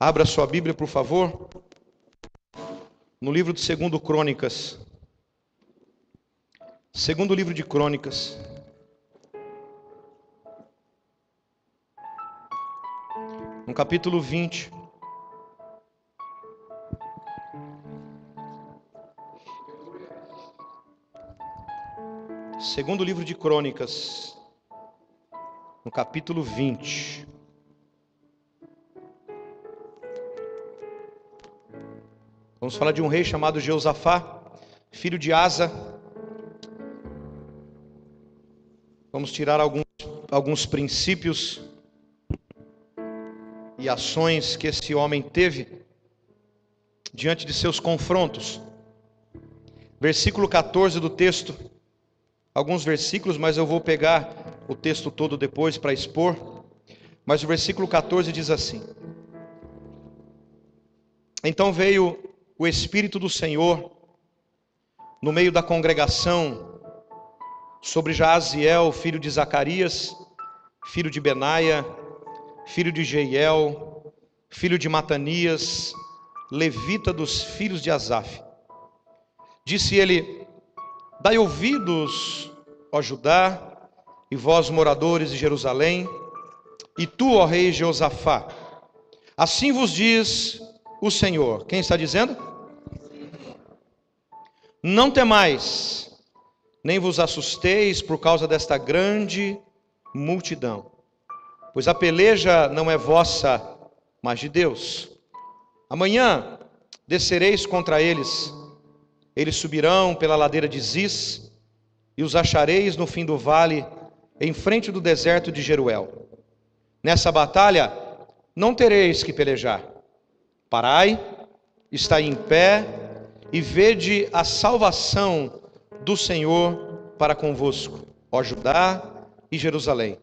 Abra sua Bíblia, por favor, no livro de 2 Crônicas. Segundo livro de Crônicas. No capítulo 20. Segundo livro de Crônicas, no capítulo 20. Vamos falar de um rei chamado Jeosafá, filho de Asa. Vamos tirar alguns princípios e ações que esse homem teve diante de seus confrontos. Versículo 14 do texto, alguns versículos, mas eu vou pegar o texto todo depois para expor. Mas o versículo 14 diz assim: Então veio o Espírito do Senhor no meio da congregação sobre Jaaziel, filho de Zacarias, filho de Benaia, filho de Jeiel, filho de Matanias, levita dos filhos de Asaf. Disse ele: Dai ouvidos, ó Judá, e vós moradores de Jerusalém, e tu, ó rei Jeosafá, assim vos diz o Senhor. Quem está dizendo? Não temais, nem vos assusteis por causa desta grande multidão, pois a peleja não é vossa, mas de Deus. Amanhã descereis contra eles, eles subirão pela ladeira de Ziz, e os achareis no fim do vale, em frente do deserto de Jeruel. Nessa batalha não tereis que pelejar. Parai, estai em pé, e vede a salvação do Senhor para convosco, ó Judá e Jerusalém.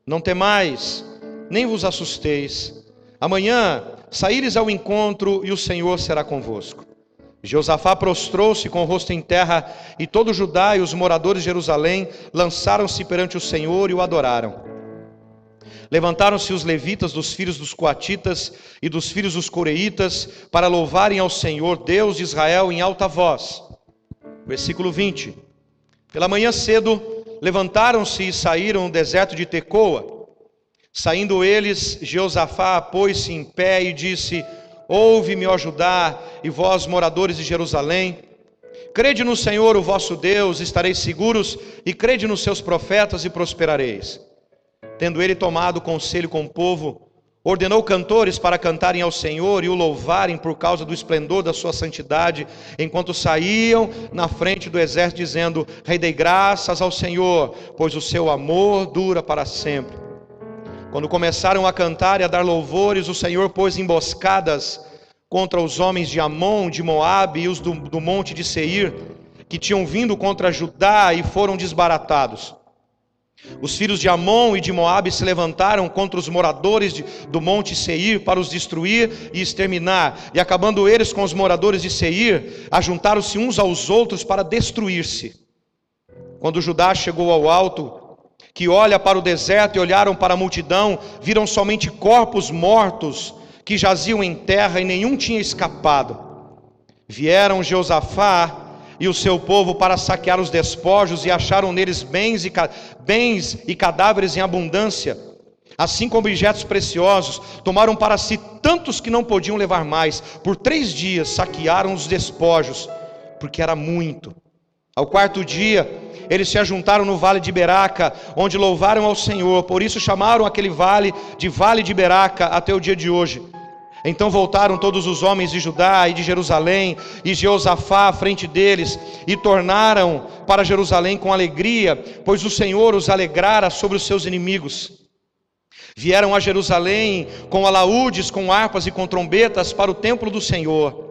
Não temais, nem vos assusteis. Amanhã saíres ao encontro, e o Senhor será convosco. Jeosafá prostrou-se com o rosto em terra, e todo Judá e os moradores de Jerusalém lançaram-se perante o Senhor e o adoraram. Levantaram-se os levitas dos filhos dos coatitas e dos filhos dos coreitas para louvarem ao Senhor, Deus de Israel, em alta voz. Versículo 20. Pela manhã cedo levantaram-se e saíram do deserto de Tecoa. Saindo eles, Jeosafá pôs-se em pé e disse: Ouve-me, ó Judá, e vós, moradores de Jerusalém. Crede no Senhor, o vosso Deus, estareis seguros, e crede nos seus profetas, e prosperareis. Tendo ele tomado conselho com o povo, ordenou cantores para cantarem ao Senhor e o louvarem por causa do esplendor da sua santidade, enquanto saíam na frente do exército, dizendo: Rendei graças ao Senhor, pois o seu amor dura para sempre. Quando começaram a cantar e a dar louvores, o Senhor pôs emboscadas contra os homens de Amon, de Moabe e os do monte de Seir, que tinham vindo contra Judá, e foram desbaratados. Os filhos de Amon e de Moabe se levantaram contra os moradores do monte Seir para os destruir e exterminar, e acabando eles com os moradores de Seir, ajuntaram-se uns aos outros para destruir-se. Quando Judá chegou ao alto, que olha para o deserto, e olharam para a multidão, viram somente corpos mortos que jaziam em terra, e nenhum tinha escapado. Vieram Jeosafá e o seu povo para saquear os despojos, e acharam neles bens e cadáveres em abundância, assim como objetos preciosos. Tomaram para si tantos que não podiam levar mais. Por 3 dias saquearam os despojos, porque era muito. Ao 4º dia, eles se ajuntaram no vale de Beraca, onde louvaram ao Senhor. Por isso chamaram aquele vale de Beraca até o dia de hoje. Então voltaram todos os homens de Judá e de Jerusalém, e Jeosafá à frente deles, e tornaram para Jerusalém com alegria, pois o Senhor os alegrara sobre os seus inimigos. Vieram a Jerusalém com alaúdes, com harpas e com trombetas para o templo do Senhor.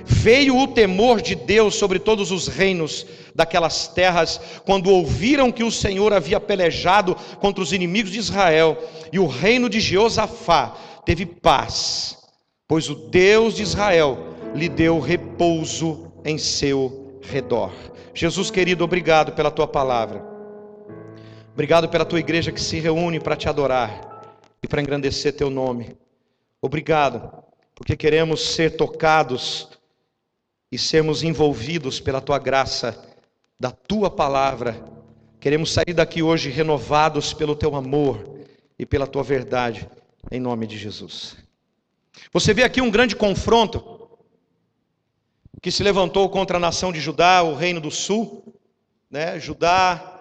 Veio o temor de Deus sobre todos os reinos daquelas terras, quando ouviram que o Senhor havia pelejado contra os inimigos de Israel, e o reino de Jeosafá teve paz, pois o Deus de Israel lhe deu repouso em seu redor. Jesus querido, obrigado pela tua palavra. Obrigado pela tua igreja que se reúne para te adorar e para engrandecer teu nome. Obrigado porque queremos ser tocados e sermos envolvidos pela Tua graça, da Tua palavra. Queremos sair daqui hoje renovados pelo Teu amor e pela Tua verdade, em nome de Jesus. Você vê aqui um grande confronto que se levantou contra a nação de Judá, o reino do sul, né? Judá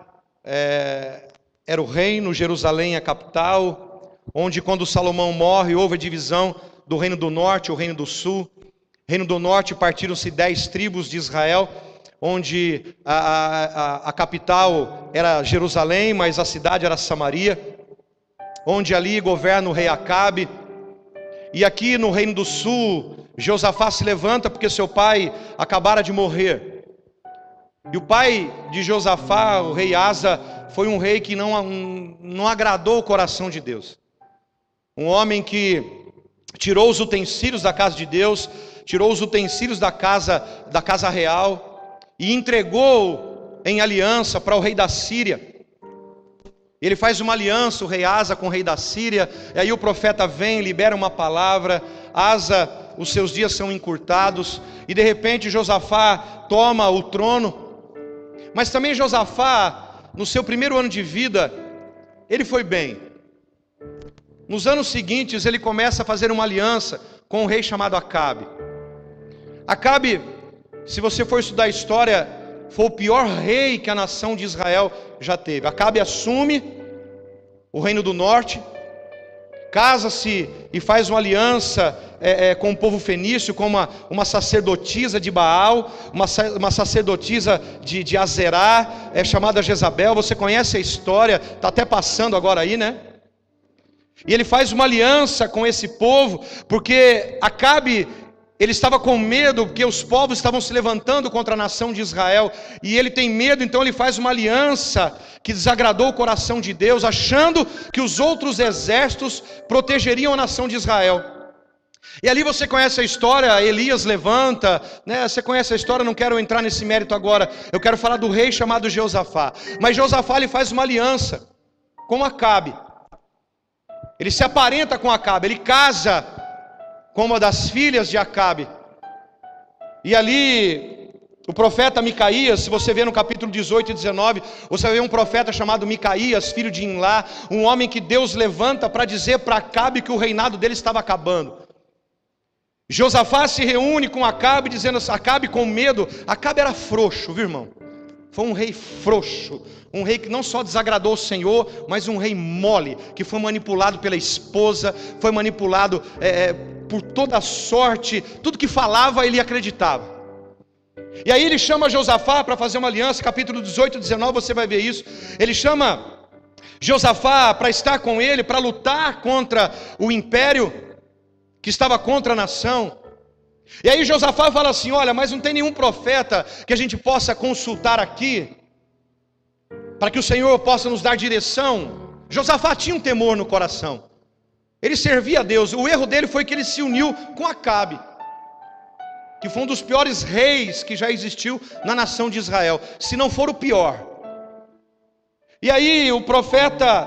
era o reino, Jerusalém a capital, onde quando Salomão morre houve a divisão do reino do norte, o reino do sul. Reino do norte partiram-se 10 tribos de Israel, onde a capital era Jerusalém, mas a cidade era Samaria, onde ali governa o rei Acabe. E aqui no reino do sul, Josafá se levanta porque seu pai acabara de morrer. E o pai de Josafá, o rei Asa, foi um rei que não agradou o coração de Deus. Um homem que tirou os utensílios da casa de Deus, tirou os utensílios da casa real e entregou em aliança para o rei da Síria. Ele faz uma aliança, o rei Asa, com o rei da Síria, e aí o profeta vem, libera uma palavra. Asa, os seus dias são encurtados, e de repente Josafá toma o trono. Mas também Josafá, no seu primeiro ano de vida, ele foi bem. Nos anos seguintes, ele começa a fazer uma aliança com um rei chamado Acabe. Acabe, se você for estudar a história, foi o pior rei que a nação de Israel já teve. Acabe assume o reino do norte, casa-se e faz uma aliança com o povo fenício, com uma sacerdotisa de Baal, uma sacerdotisa de Azerá, chamada Jezabel. Você conhece a história, está até passando agora aí, né? E ele faz uma aliança com esse povo, porque Acabe, ele estava com medo, porque os povos estavam se levantando contra a nação de Israel, e ele tem medo, então ele faz uma aliança que desagradou o coração de Deus, achando que os outros exércitos protegeriam a nação de Israel. E ali você conhece a história, Elias levanta, né? Você conhece a história, não quero entrar nesse mérito agora, eu quero falar do rei chamado Josafá. Mas Josafá, ele faz uma aliança com Acabe, ele se aparenta com Acabe, ele casa com uma das filhas de Acabe. E ali, o profeta Micaías, se você vê no capítulo 18 e 19, você vai ver um profeta chamado Micaías, filho de Imlá, um homem que Deus levanta para dizer para Acabe que o reinado dele estava acabando. Josafá se reúne com Acabe, dizendo assim, Acabe com medo. Acabe era frouxo, viu, irmão? Foi um rei frouxo, um rei que não só desagradou o Senhor, mas um rei mole, que foi manipulado pela esposa, foi manipulado por toda sorte, tudo que falava ele acreditava. E aí ele chama Josafá para fazer uma aliança, capítulo 18 e 19, você vai ver isso. Ele chama Josafá para estar com ele, para lutar contra o império que estava contra a nação. E aí Josafá fala assim, olha, mas não tem nenhum profeta que a gente possa consultar aqui, para que o Senhor possa nos dar direção. Josafá tinha um temor no coração, ele servia a Deus. O erro dele foi que ele se uniu com Acabe, que foi um dos piores reis que já existiu na nação de Israel, se não for o pior. E aí o profeta,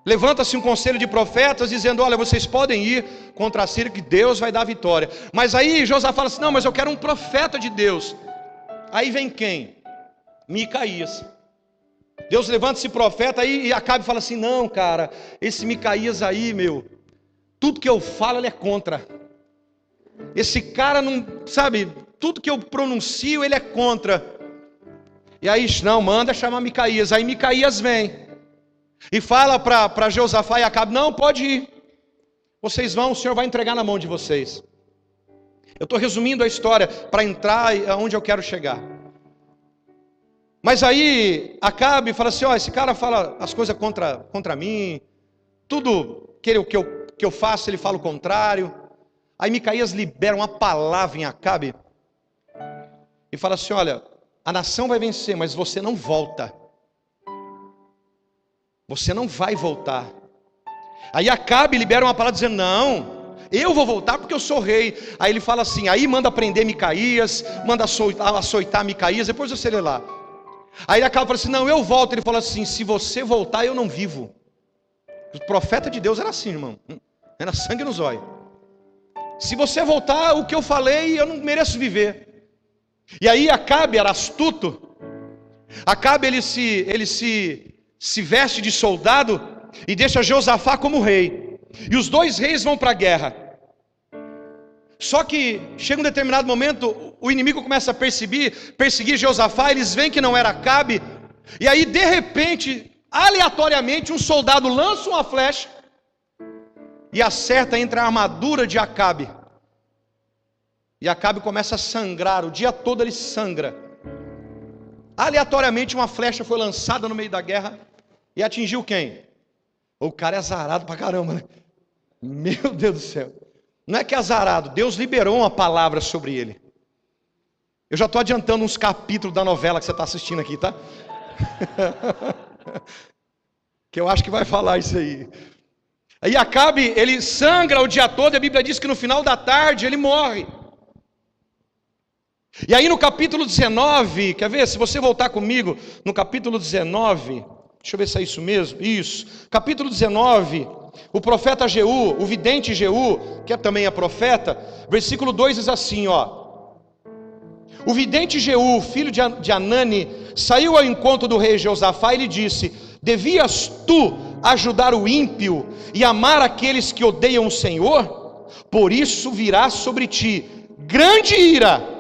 levanta-se um conselho de profetas, dizendo, olha, vocês podem ir contra a Síria, que Deus vai dar vitória. Mas aí Josafá fala assim, não, mas eu quero um profeta de Deus. Aí vem quem? Micaías. Deus levanta esse profeta aí, e Acabe fala assim, não, cara, esse Micaías aí, meu, tudo que eu falo ele é contra. Esse cara não, sabe, tudo que eu pronuncio ele é contra. E aí, não, manda chamar Micaías. Aí Micaías vem e fala para Josafá e Acabe, não, pode ir, vocês vão, o Senhor vai entregar na mão de vocês. Eu estou resumindo a história para entrar aonde eu quero chegar. Mas aí Acabe fala assim, ó, esse cara fala as coisas contra mim, tudo que eu faço ele fala o contrário. Aí Micaías libera uma palavra em Acabe e fala assim, olha, a nação vai vencer, mas você não volta. Você não vai voltar. Aí Acabe libera uma palavra dizendo, não, eu vou voltar porque eu sou rei. Aí ele fala assim, aí manda prender Micaías, manda açoitar Micaías, depois você lê lá. Aí Acabe fala assim, não, eu volto. Ele fala assim, se você voltar eu não vivo. O profeta de Deus era assim, irmão, era sangue nos olhos. Se você voltar, o que eu falei, eu não mereço viver. E aí Acabe era astuto. Acabe ele se veste de soldado e deixa Jeosafá como rei. E os dois reis vão para a guerra. Só que chega um determinado momento, o inimigo começa a perseguir Jeosafá. Eles veem que não era Acabe. E aí de repente, aleatoriamente, um soldado lança uma flecha e acerta entre a armadura de Acabe. E Acabe começa a sangrar, o dia todo ele sangra. Aleatoriamente uma flecha foi lançada no meio da guerra e atingiu quem? O cara é azarado pra caramba, né? Meu Deus do céu. Não é que é azarado, Deus liberou uma palavra sobre ele. Eu já estou adiantando uns capítulos da novela que você está assistindo aqui, tá? Que eu acho que vai falar isso aí. Aí Acabe, ele sangra o dia todo, e a Bíblia diz que no final da tarde ele morre. E aí no capítulo 19, quer ver? Se você voltar comigo, no capítulo 19, deixa eu ver se é isso mesmo, isso, capítulo 19, o profeta Jeú, o vidente Jeú, que também é profeta, versículo 2 diz assim, ó: o vidente Jeú, filho de Anani, saiu ao encontro do rei Jeosafá e lhe disse: devias tu ajudar o ímpio e amar aqueles que odeiam o Senhor? Por isso virá sobre ti grande ira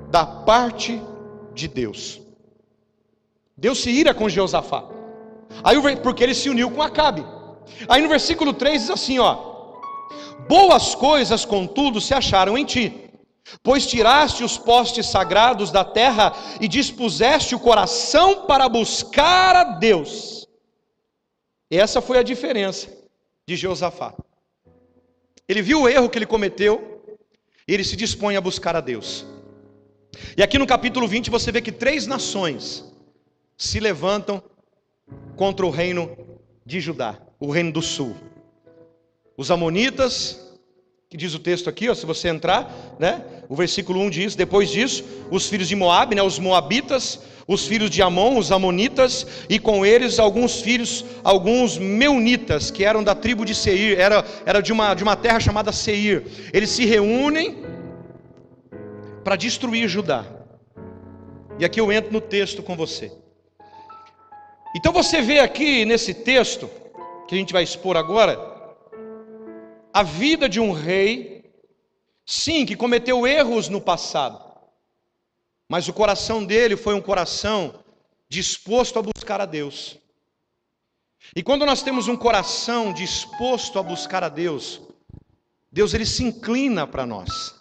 da parte de Deus. Deus se ira com Jeosafá. Aí, porque ele se uniu com Acabe. Aí no versículo 3 diz assim, ó: boas coisas contudo se acharam em ti, pois tiraste os postes sagrados da terra e dispuseste o coração para buscar a Deus. Essa foi a diferença de Jeosafá. Ele viu o erro que ele cometeu e ele se dispõe a buscar a Deus. E aqui no capítulo 20 você vê que 3 nações se levantam contra o reino de Judá, o reino do sul. Os amonitas, que diz o texto aqui, ó, se você entrar, né? O versículo 1 diz: depois disso, os filhos de Moabe, né, os moabitas, os filhos de Amon, os amonitas, e com eles alguns meunitas, que eram da tribo de Seir, era de uma terra chamada Seir. Eles se reúnem para destruir Judá. E aqui eu entro no texto com você. Então você vê aqui nesse texto, que a gente vai expor agora, a vida de um rei, sim, que cometeu erros no passado, mas o coração dele foi um coração disposto a buscar a Deus. E quando nós temos um coração disposto a buscar a Deus, Deus ele se inclina para nós,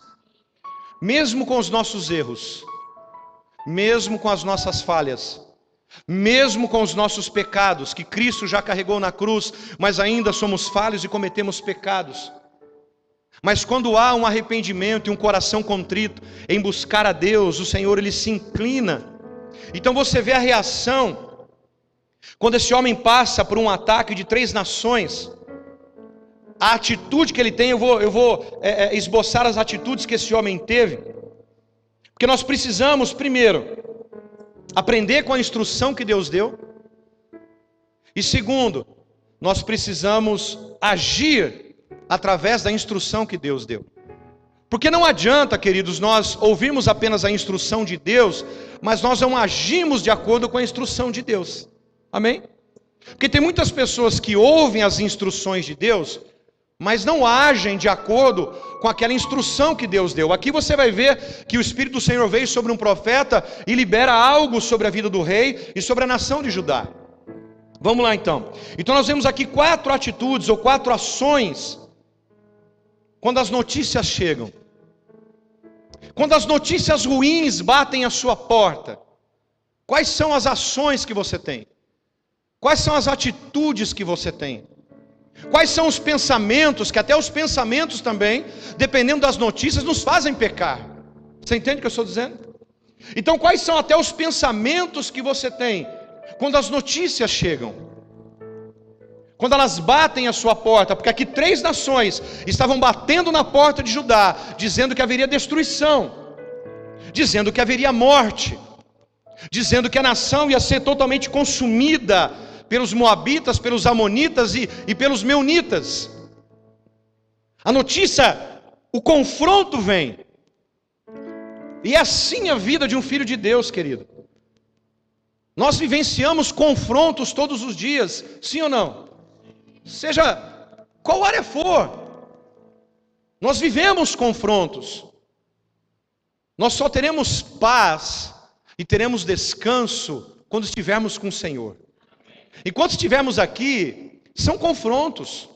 mesmo com os nossos erros, mesmo com as nossas falhas, mesmo com os nossos pecados, que Cristo já carregou na cruz, mas ainda somos falhos e cometemos pecados. Mas quando há um arrependimento e um coração contrito em buscar a Deus, o Senhor ele se inclina. Então você vê a reação, quando esse homem passa por um ataque de 3 nações, a atitude que ele tem, eu vou esboçar as atitudes que esse homem teve, porque nós precisamos, primeiro, aprender com a instrução que Deus deu, e segundo, nós precisamos agir através da instrução que Deus deu. Porque não adianta, queridos, nós ouvirmos apenas a instrução de Deus, mas nós não agimos de acordo com a instrução de Deus. Amém? Porque tem muitas pessoas que ouvem as instruções de Deus, mas não agem de acordo com aquela instrução que Deus deu. Aqui você vai ver que o Espírito do Senhor veio sobre um profeta e libera algo sobre a vida do rei e sobre a nação de Judá. Vamos lá então. Então nós vemos aqui 4 atitudes ou 4 ações quando as notícias chegam. Quando as notícias ruins batem à sua porta, quais são as ações que você tem? Quais são as atitudes que você tem? Quais são os pensamentos, que até os pensamentos também, dependendo das notícias, nos fazem pecar? Você entende o que eu estou dizendo? Então quais são até os pensamentos que você tem quando as notícias chegam? Quando elas batem à sua porta, porque aqui 3 nações estavam batendo na porta de Judá, dizendo que haveria destruição, dizendo que haveria morte, dizendo que a nação ia ser totalmente consumida pelos moabitas, pelos amonitas e pelos meunitas. A notícia, o confronto vem. E é assim a vida de um filho de Deus, querido. Nós vivenciamos confrontos todos os dias, sim ou não? Seja qual área for, nós vivemos confrontos. Nós só teremos paz e teremos descanso quando estivermos com o Senhor. Enquanto estivermos aqui, são confrontos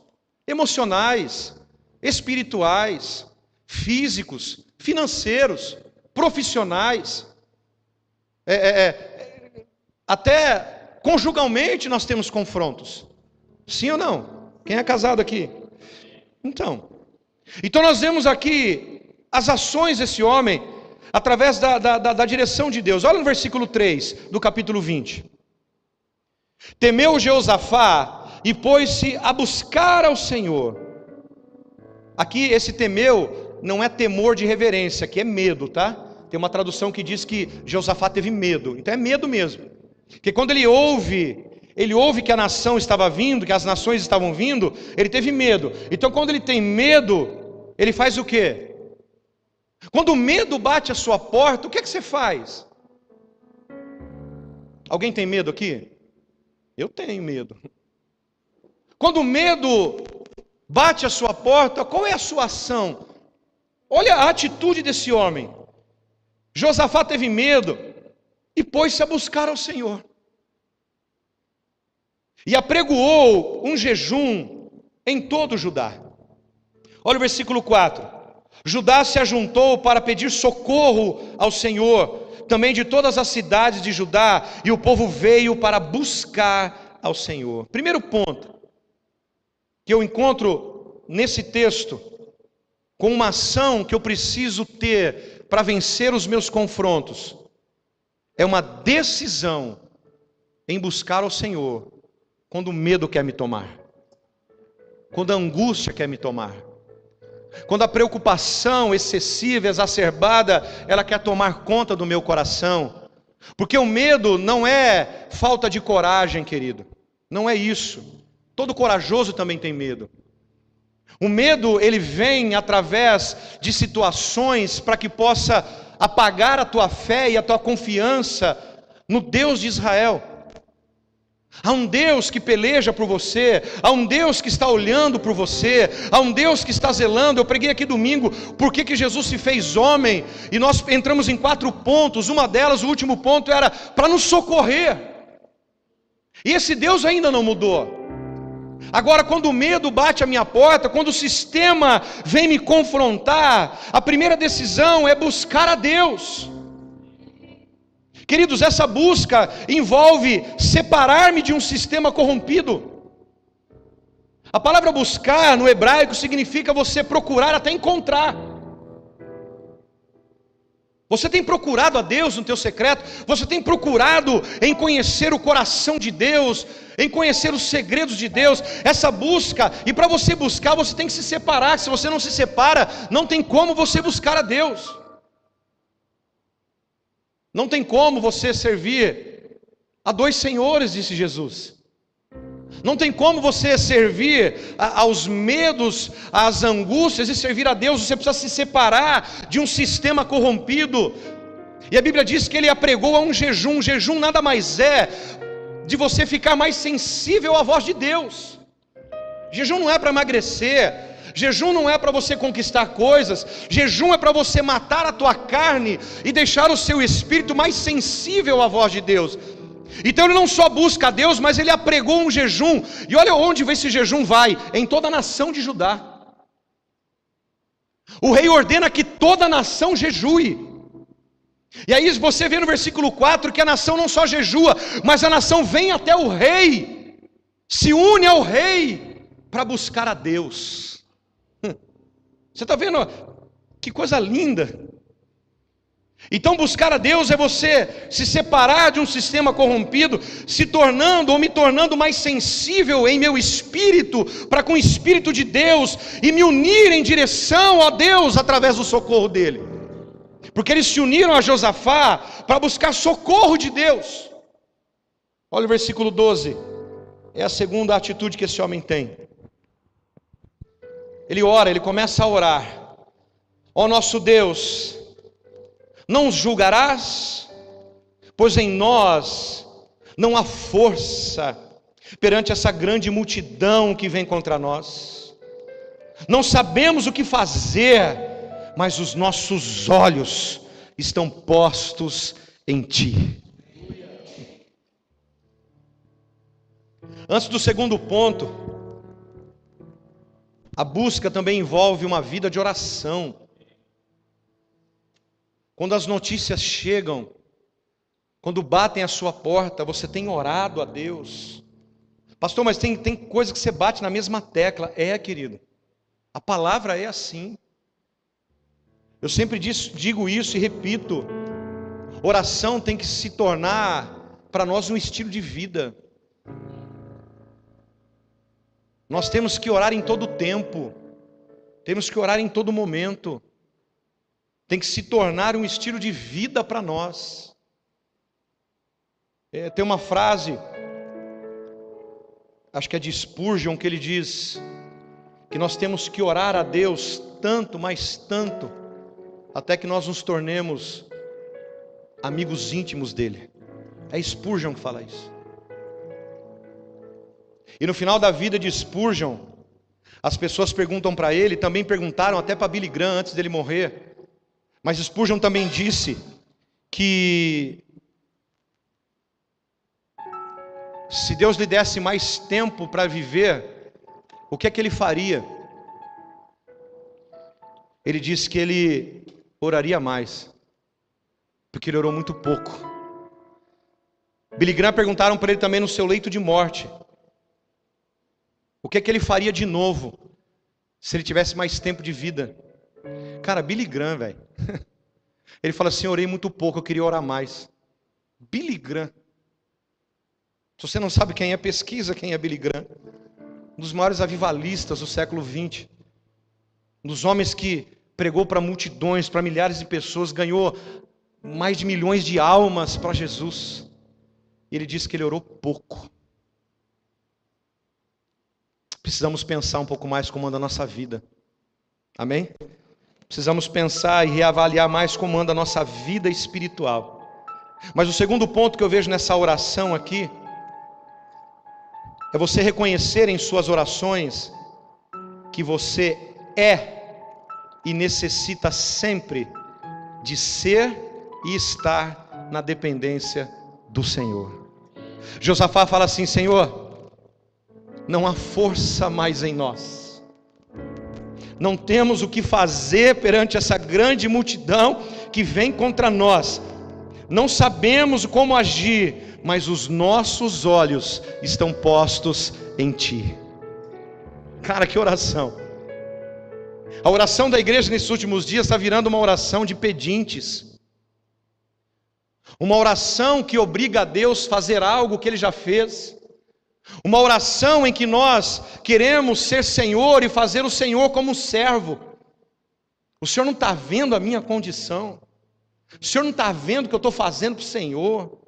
emocionais, espirituais, físicos, financeiros, profissionais, até conjugalmente nós temos confrontos. Sim ou não? Quem é casado aqui? Então nós vemos aqui as ações desse homem através da direção de Deus. Olha no versículo 3 do capítulo 20. Temeu Jeosafá e pôs-se a buscar ao Senhor. Aqui esse temeu não é temor de reverência, aqui é medo, tá? Tem uma tradução que diz que Jeosafá teve medo, então é medo mesmo. Porque quando ele ouve que a nação estava vindo, que as nações estavam vindo, ele teve medo. Então quando ele tem medo, ele faz o quê? Quando o medo bate a sua porta, o que é que você faz? Alguém tem medo aqui? Eu tenho medo. Quando o medo bate a sua porta, qual é a sua ação? Olha a atitude desse homem. Josafá teve medo e pôs-se a buscar ao Senhor. E apregoou um jejum em todo Judá. Olha o versículo 4. Judá se ajuntou para pedir socorro ao Senhor, também de todas as cidades de Judá, e o povo veio para buscar ao Senhor. Primeiro ponto que eu encontro nesse texto, com uma ação que eu preciso ter para vencer os meus confrontos, é uma decisão em buscar ao Senhor quando o medo quer me tomar, quando a angústia quer me tomar, quando a preocupação excessiva, exacerbada, ela quer tomar conta do meu coração. Porque o medo não é falta de coragem, querido, não é isso. Todo corajoso também tem medo. O medo, ele vem através de situações para que possa apagar a tua fé e a tua confiança no Deus de Israel. Há um Deus que peleja por você, há um Deus que está olhando por você, há um Deus que está zelando. Eu preguei aqui domingo, por que Jesus se fez homem, e nós entramos em 4 pontos, uma delas, o último ponto era para nos socorrer, e esse Deus ainda não mudou. Agora, quando o medo bate à minha porta, quando o sistema vem me confrontar, a primeira decisão é buscar a Deus. Queridos, essa busca envolve separar-me de um sistema corrompido. A palavra buscar no hebraico significa você procurar até encontrar. Você tem procurado a Deus no teu secreto? Você tem procurado em conhecer o coração de Deus, em conhecer os segredos de Deus? Essa busca, e para você buscar, você tem que se separar. Se você não se separa, não tem como você buscar a Deus. Não tem como você servir a 2 senhores, disse Jesus. Não tem como você servir aos medos, às angústias e servir a Deus. Você precisa se separar de um sistema corrompido. E a Bíblia diz que ele apregou a um jejum. Jejum nada mais é de você ficar mais sensível à voz de Deus. Jejum não é para emagrecer. Jejum não é para você conquistar coisas. Jejum é para você matar a tua carne e deixar o seu espírito mais sensível à voz de Deus. Então ele não só busca a Deus, mas ele apregou um jejum. E olha onde esse jejum vai: em toda a nação de Judá. O rei ordena que toda a nação jejue. E aí você vê no versículo 4 que a nação não só jejua, mas a nação vem até o rei, se une ao rei para buscar a Deus. Você está vendo que coisa linda? Então buscar a Deus é você se separar de um sistema corrompido, se tornando ou me tornando mais sensível em meu espírito para com o Espírito de Deus e me unir em direção a Deus através do socorro dele. Porque eles se uniram a Josafá para buscar socorro de Deus. Olha o versículo 12, é a segunda atitude que esse homem tem. Ele ora, ele começa a orar. Ó nosso Deus, não os julgarás, pois em nós não há força perante essa grande multidão que vem contra nós. Não sabemos o que fazer, mas os nossos olhos estão postos em Ti. Antes do segundo ponto, a busca também envolve uma vida de oração. Quando as notícias chegam, quando batem a sua porta, você tem orado a Deus. Pastor, mas tem coisa que você bate na mesma tecla. Querido, a palavra é assim. Eu sempre digo isso e repito: oração tem que se tornar para nós um estilo de vida. Nós temos que orar em todo tempo, temos que orar em todo momento, tem que se tornar um estilo de vida para nós. Tem uma frase, acho que é de Spurgeon, que ele diz que nós temos que orar a Deus tanto, mas tanto, até que nós nos tornemos amigos íntimos dele. É Spurgeon que fala isso. E no final da vida de Spurgeon, as pessoas perguntam para ele, também perguntaram até para Billy Graham antes dele morrer, mas Spurgeon também disse que se Deus lhe desse mais tempo para viver, o que é que ele faria? Ele disse que ele oraria mais, porque ele orou muito pouco. Billy Graham perguntaram para ele também no seu leito de morte, o que é que ele faria de novo, se ele tivesse mais tempo de vida? Cara, Billy Graham, velho, ele fala assim: eu orei muito pouco, eu queria orar mais. Billy Graham. Se você não sabe quem é, pesquisa quem é Billy Graham. Um dos maiores avivalistas do século XX. Um dos homens que pregou para multidões, para milhares de pessoas, ganhou mais de milhões de almas para Jesus. E ele disse que ele orou pouco. Precisamos pensar um pouco mais como anda a nossa vida. Amém? Precisamos pensar e reavaliar mais como anda a nossa vida espiritual. Mas o segundo ponto que eu vejo nessa oração aqui é você reconhecer em suas orações que você é e necessita sempre de ser e estar na dependência do Senhor. Josafá fala assim: Senhor, não há força mais em nós, não temos o que fazer perante essa grande multidão que vem contra nós, não sabemos como agir, mas os nossos olhos estão postos em Ti. Cara, que oração! A oração da igreja nesses últimos dias está virando uma oração de pedintes, uma oração que obriga a Deus a fazer algo que Ele já fez, uma oração em que nós queremos ser Senhor e fazer o Senhor como servo. O Senhor não está vendo a minha condição, o Senhor não está vendo o que eu estou fazendo para o Senhor.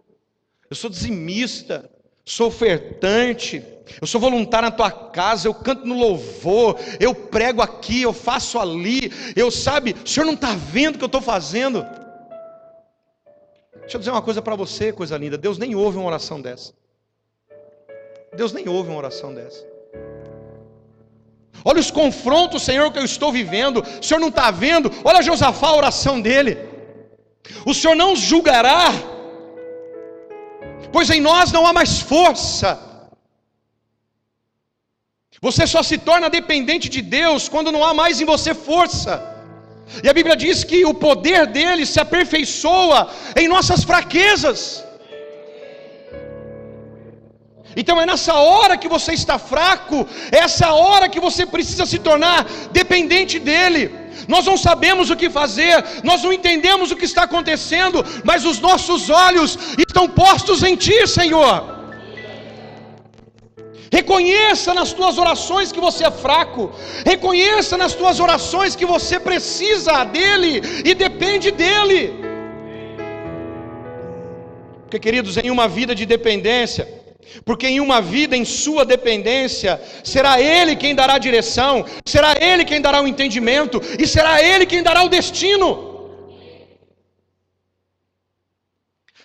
Eu sou dizimista, sou ofertante, eu sou voluntário na tua casa, eu canto no louvor, eu prego aqui, eu faço ali, o Senhor não está vendo o que eu estou fazendo. Deixa eu dizer uma coisa para você, coisa linda, Deus nem ouve uma oração dessa. Deus nem ouve uma oração dessa. Olha os confrontos, Senhor, que eu estou vivendo. O Senhor não está vendo? Olha Josafá, a oração dele. O Senhor não os julgará, pois em nós não há mais força. Você só se torna dependente de Deus quando não há mais em você força. E a Bíblia diz que o poder dele se aperfeiçoa em nossas fraquezas. Então é nessa hora que você está fraco, é essa hora que você precisa se tornar dependente dele. Nós não sabemos o que fazer, nós não entendemos o que está acontecendo, mas os nossos olhos estão postos em Ti, Senhor. Reconheça nas tuas orações que você é fraco, reconheça nas tuas orações que você precisa dele e depende dele. Porque, queridos, em uma vida de dependência, Porque em uma vida em sua dependência, será Ele quem dará a direção, será Ele quem dará o entendimento, e será Ele quem dará o destino.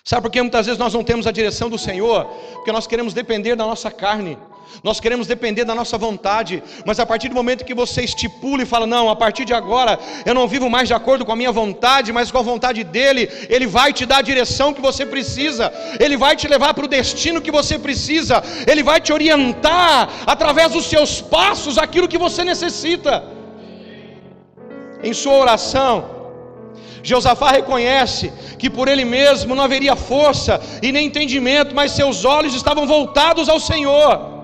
Sabe por que muitas vezes nós não temos a direção do Senhor? Porque nós queremos depender da nossa carne, nós queremos depender da nossa vontade, mas a partir do momento que você estipula e fala, não, a partir de agora, eu não vivo mais de acordo com a minha vontade, mas com a vontade dEle, Ele vai te dar a direção que você precisa, Ele vai te levar para o destino que você precisa, Ele vai te orientar, através dos seus passos, aquilo que você necessita. Em sua oração, Josafá reconhece que por ele mesmo não haveria força e nem entendimento, mas seus olhos estavam voltados ao Senhor.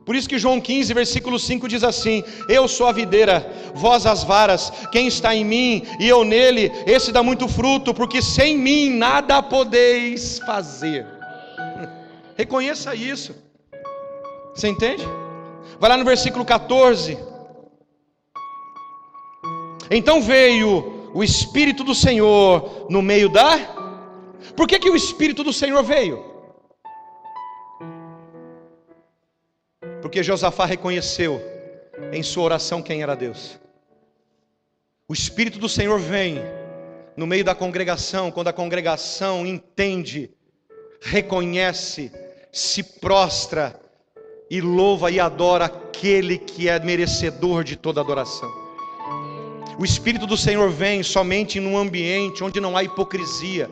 Por isso que João 15, versículo 5 diz assim: eu sou a videira, vós as varas, quem está em mim e eu nele, esse dá muito fruto, porque sem mim nada podeis fazer. Reconheça isso. Você entende? Vai lá no versículo 14. Então veio o Espírito do Senhor no meio da... Por que o Espírito do Senhor veio? Porque Josafá reconheceu em sua oração quem era Deus. O Espírito do Senhor vem no meio da congregação, quando a congregação entende, reconhece, se prostra e louva e adora aquele que é merecedor de toda adoração. O Espírito do Senhor vem somente num ambiente onde não há hipocrisia.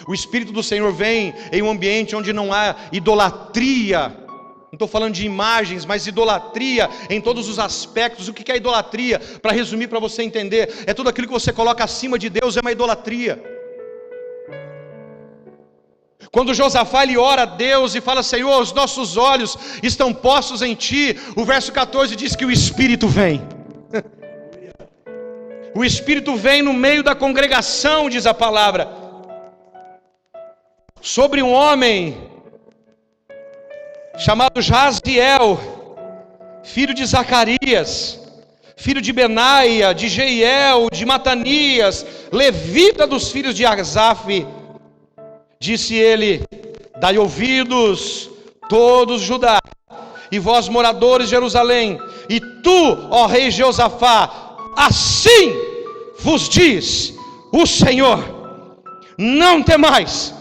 O Espírito do Senhor vem em um ambiente onde não há idolatria. Não estou falando de imagens, mas idolatria em todos os aspectos. O que é idolatria? Para resumir, para você entender, é tudo aquilo que você coloca acima de Deus, é uma idolatria. Quando Josafá ele ora a Deus e fala, Senhor, os nossos olhos estão postos em Ti, o verso 14 diz que o Espírito vem. O Espírito vem no meio da congregação, diz a palavra, sobre um homem chamado Jaziel, filho de Zacarias, filho de Benaia, de Jeiel, de Matanias, levita dos filhos de Asaf. Disse ele, dai ouvidos todos Judá, e vós moradores de Jerusalém, e tu, ó rei Josafá, assim vos diz o Senhor, não temais,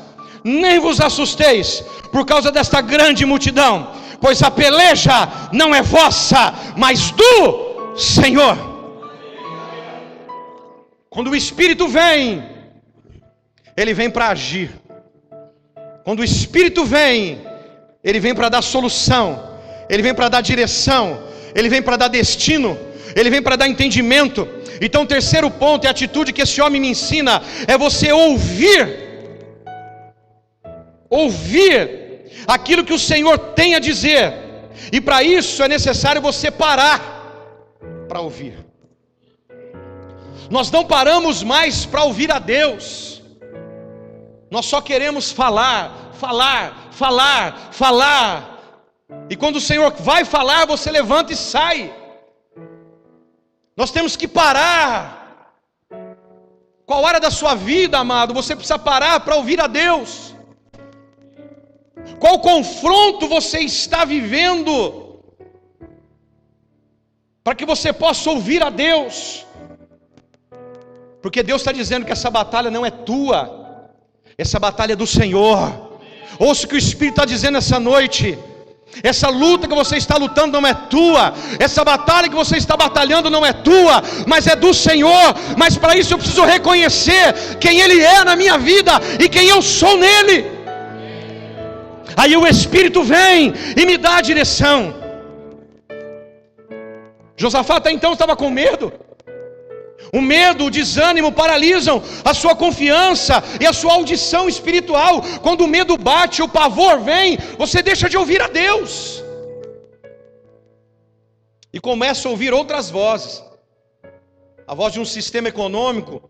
nem vos assusteis, por causa desta grande multidão, pois a peleja não é vossa, mas do Senhor. Quando o Espírito vem, ele vem para agir. Quando o Espírito vem, ele vem para dar solução, ele vem para dar direção, ele vem para dar destino, ele vem para dar entendimento. Então o terceiro ponto, e a atitude que esse homem me ensina, é você ouvir aquilo que o Senhor tem a dizer, e para isso é necessário você parar para ouvir. Nós não paramos mais para ouvir a Deus, nós só queremos falar, e quando o Senhor vai falar, você levanta e sai. Nós temos que parar. Qual área da sua vida, amado, você precisa parar para ouvir a Deus? Qual confronto você está vivendo para que você possa ouvir a Deus? Porque Deus está dizendo que essa batalha não é tua, essa batalha é do Senhor. Ouça o que o Espírito está dizendo essa noite. Essa luta que você está lutando não é tua, essa batalha que você está batalhando não é tua, mas é do Senhor. Mas para isso eu preciso reconhecer quem Ele é na minha vida e quem eu sou nele. Aí o Espírito vem e me dá a direção. Josafá até então estava com medo. O medo, o desânimo paralisam a sua confiança e a sua audição espiritual. Quando o medo bate, o pavor vem, você deixa de ouvir a Deus e começa a ouvir outras vozes. A voz de um sistema econômico,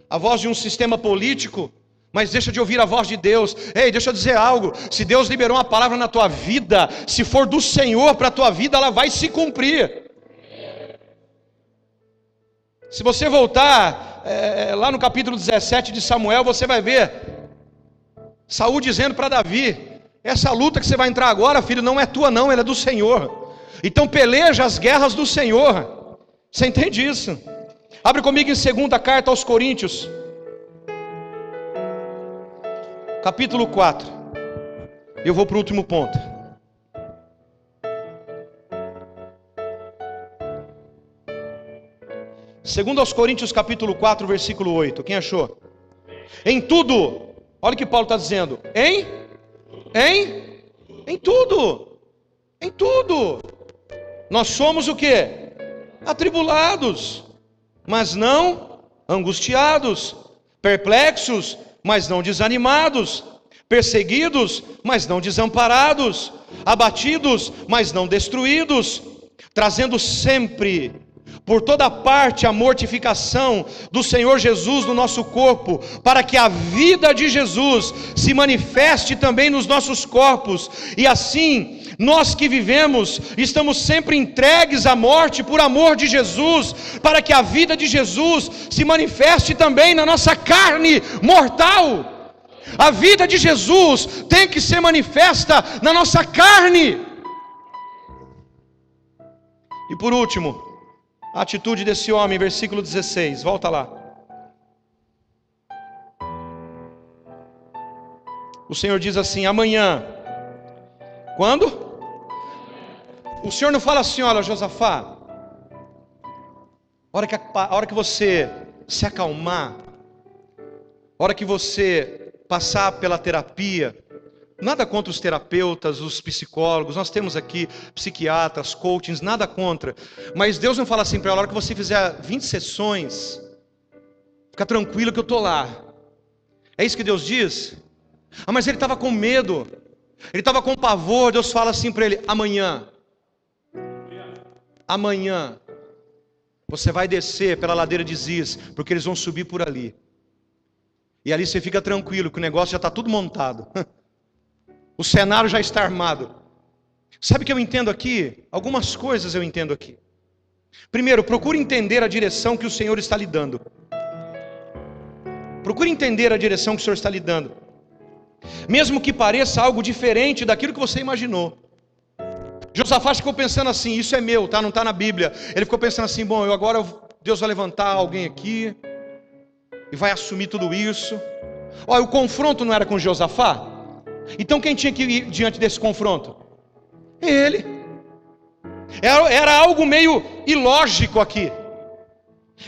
a voz de um sistema político, mas deixa de ouvir a voz de Deus. Ei, deixa eu dizer algo, se Deus liberou uma palavra na tua vida, se for do Senhor para a tua vida, ela vai se cumprir. Se você voltar lá no capítulo 17 de Samuel, você vai ver Saul dizendo para Davi: Essa luta que você vai entrar agora, filho, não é tua não, ela é do Senhor. Então peleja as guerras do Senhor. Você entende isso? Abre comigo em 2ª carta aos Coríntios, capítulo 4. Eu vou para o último ponto. Segundo aos Coríntios capítulo 4, versículo 8. Quem achou? Em tudo. Olha o que Paulo está dizendo. Em tudo. Em tudo. Nós somos o quê? Atribulados, mas não angustiados. Perplexos, mas não desanimados. Perseguidos, mas não desamparados. Abatidos, mas não destruídos. Trazendo sempre por toda parte a mortificação do Senhor Jesus no nosso corpo, para que a vida de Jesus se manifeste também nos nossos corpos, e assim, nós que vivemos, estamos sempre entregues à morte por amor de Jesus, para que a vida de Jesus se manifeste também na nossa carne mortal. A vida de Jesus tem que ser manifesta na nossa carne. E por último, a atitude desse homem, versículo 16, volta lá. O Senhor diz assim: amanhã. Quando? O Senhor não fala assim: olha, Josafá, a hora que você se acalmar, a hora que você passar pela terapia, nada contra os terapeutas, os psicólogos, nós temos aqui psiquiatras, coachings, nada contra. Mas Deus não fala assim para ela: a hora que você fizer 20 sessões, fica tranquilo que eu estou lá. É isso que Deus diz? Ah, mas ele estava com medo, ele estava com pavor. Deus fala assim para ele: amanhã você vai descer pela ladeira de Ziz, porque eles vão subir por ali. E ali você fica tranquilo, que o negócio já está tudo montado. O cenário já está armado. Sabe o que eu entendo aqui? Algumas coisas eu entendo aqui. Primeiro, procure entender a direção que o Senhor está lhe dando. Procure entender a direção que o Senhor está lhe dando. Mesmo que pareça algo diferente daquilo que você imaginou. Josafá ficou pensando assim: isso é meu, tá? Não está na Bíblia. Ele ficou pensando assim: bom, Deus vai levantar alguém aqui e vai assumir tudo isso. Olha, o confronto não era com Josafá? Então quem tinha que ir diante desse confronto? Ele. Era algo meio ilógico aqui.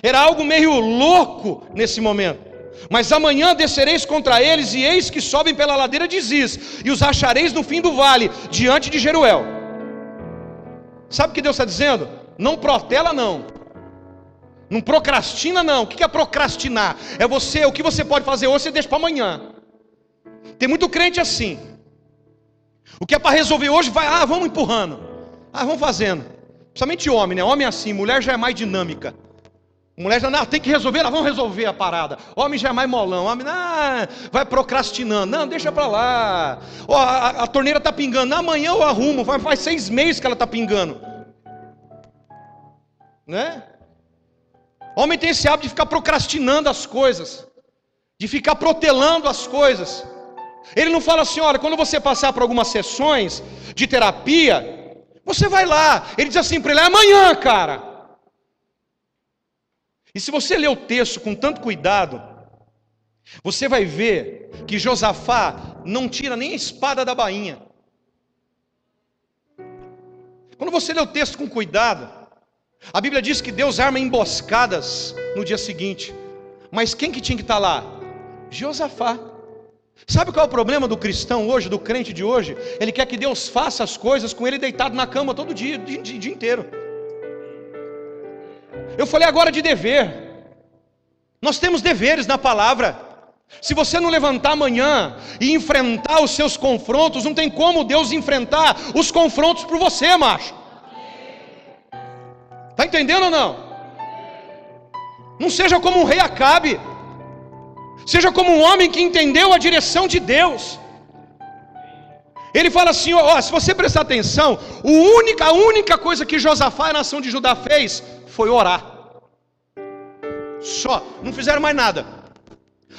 Era algo meio louco nesse momento. Mas amanhã descereis contra eles, e eis que sobem pela ladeira de Ziz, e os achareis no fim do vale, diante de Jeruel. Sabe o que Deus está dizendo? Não protela não. Não procrastina não. O que é procrastinar? É o que você pode fazer hoje, você deixa para amanhã. Tem muito crente assim. O que é para resolver hoje, vamos empurrando. Vamos fazendo. Principalmente homem, né? Homem é assim, mulher já é mais dinâmica. Mulher já tem que resolver, vamos resolver a parada. Homem já é mais molão. Homem vai procrastinando. Não, deixa para lá. A torneira está pingando. Amanhã eu arrumo. Faz 6 meses que ela está pingando. Né? Homem tem esse hábito de ficar procrastinando as coisas, de ficar protelando as coisas. Ele não fala assim: olha, quando você passar por algumas sessões de terapia, você vai lá. Ele diz assim para ele: amanhã, cara. E se você ler o texto com tanto cuidado, você vai ver que Josafá não tira nem a espada da bainha. Quando você lê o texto com cuidado, a Bíblia diz que Deus arma emboscadas no dia seguinte. Mas quem que tinha que estar lá? Josafá. Sabe qual é o problema do cristão hoje, do crente de hoje? Ele quer que Deus faça as coisas com ele deitado na cama todo dia, o dia inteiro. Eu falei agora de dever. Nós temos deveres na palavra. Se você não levantar amanhã e enfrentar os seus confrontos, não tem como Deus enfrentar os confrontos por você, macho. Está entendendo ou não? Não seja como um rei Acabe. Seja como um homem que entendeu a direção de Deus. Ele fala assim: se você prestar atenção, a única coisa que Josafá e a nação de Judá fez foi orar. Só, não fizeram mais nada.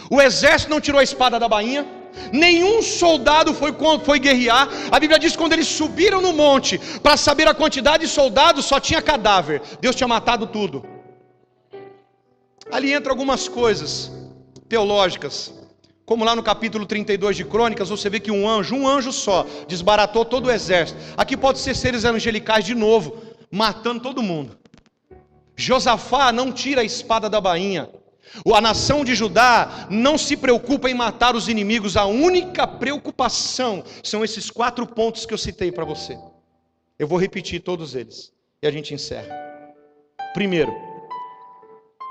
O exército não tirou a espada da bainha, Nenhum soldado foi guerrear. A Bíblia diz que quando eles subiram no monte para saber a quantidade de soldados, só tinha cadáver. Deus tinha matado tudo. Ali entra algumas coisas teológicas, como lá no capítulo 32 de Crônicas, você vê que um anjo só, desbaratou todo o exército. Aqui pode ser seres angelicais de novo, matando todo mundo. Josafá não tira a espada da bainha. A nação de Judá não se preocupa em matar os inimigos. A única preocupação são esses 4 pontos que eu citei para você. Eu vou repetir todos eles e a gente encerra. Primeiro,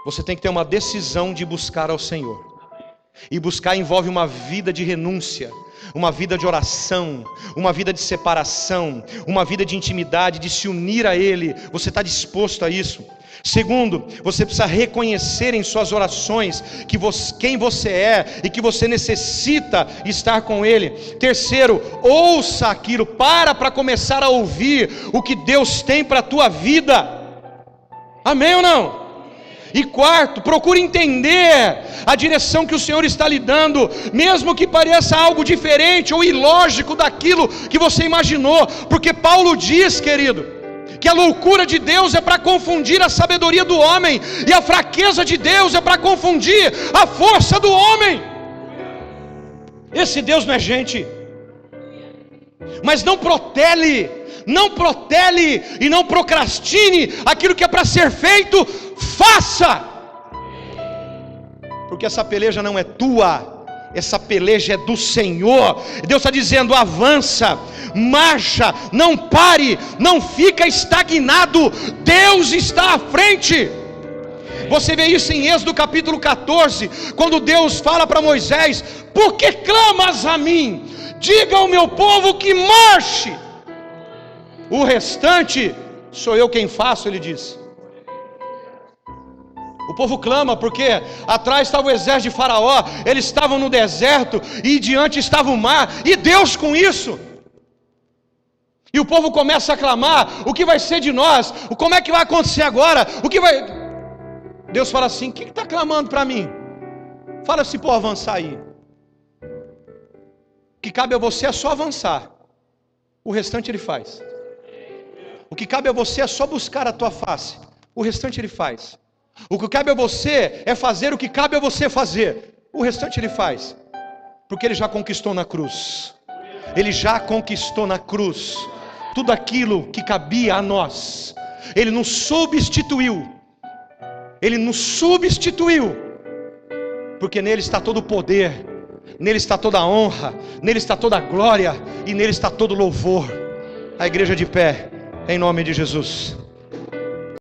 você tem que ter uma decisão de buscar ao Senhor. E buscar envolve uma vida de renúncia, uma vida de oração, uma vida de separação, uma vida de intimidade, de se unir a Ele. Você está disposto a isso? Segundo, você precisa reconhecer em suas orações quem você é e que você necessita estar com Ele. Terceiro, ouça aquilo, para começar a ouvir o que Deus tem para a tua vida. Amém ou não? E quarto, procure entender a direção que o Senhor está lhe dando, mesmo que pareça algo diferente ou ilógico daquilo que você imaginou, porque Paulo diz, querido, que a loucura de Deus é para confundir a sabedoria do homem, e a fraqueza de Deus é para confundir a força do homem. Esse Deus não é gente, mas não protele e não procrastine aquilo que é para ser feito. Faça, porque essa peleja não é tua, essa peleja é do Senhor. Deus está dizendo: avança, marcha, não pare, não fica estagnado, Deus está à frente. Você vê isso em Êxodo capítulo 14, quando Deus fala para Moisés: por que clamas a mim? Diga ao meu povo que marche, o restante sou eu quem faço, ele disse. O povo clama porque atrás estava o exército de Faraó, eles estavam no deserto e diante estava o mar, e Deus com isso. E o povo começa a clamar: o que vai ser de nós? Como é que vai acontecer agora? Deus fala assim: quem está clamando para mim? Fala se pode avançar aí. O que cabe a você é só avançar, o restante Ele faz. O que cabe a você é só buscar a tua face, o restante Ele faz. O que cabe a você é fazer o que cabe a você fazer, o restante Ele faz, porque Ele já conquistou na cruz. Ele já conquistou na cruz tudo aquilo que cabia a nós. Ele nos substituiu. Ele nos substituiu, porque nele está todo o poder, nele está toda a honra, nele está toda a glória e nele está todo o louvor. A igreja de pé, em nome de Jesus.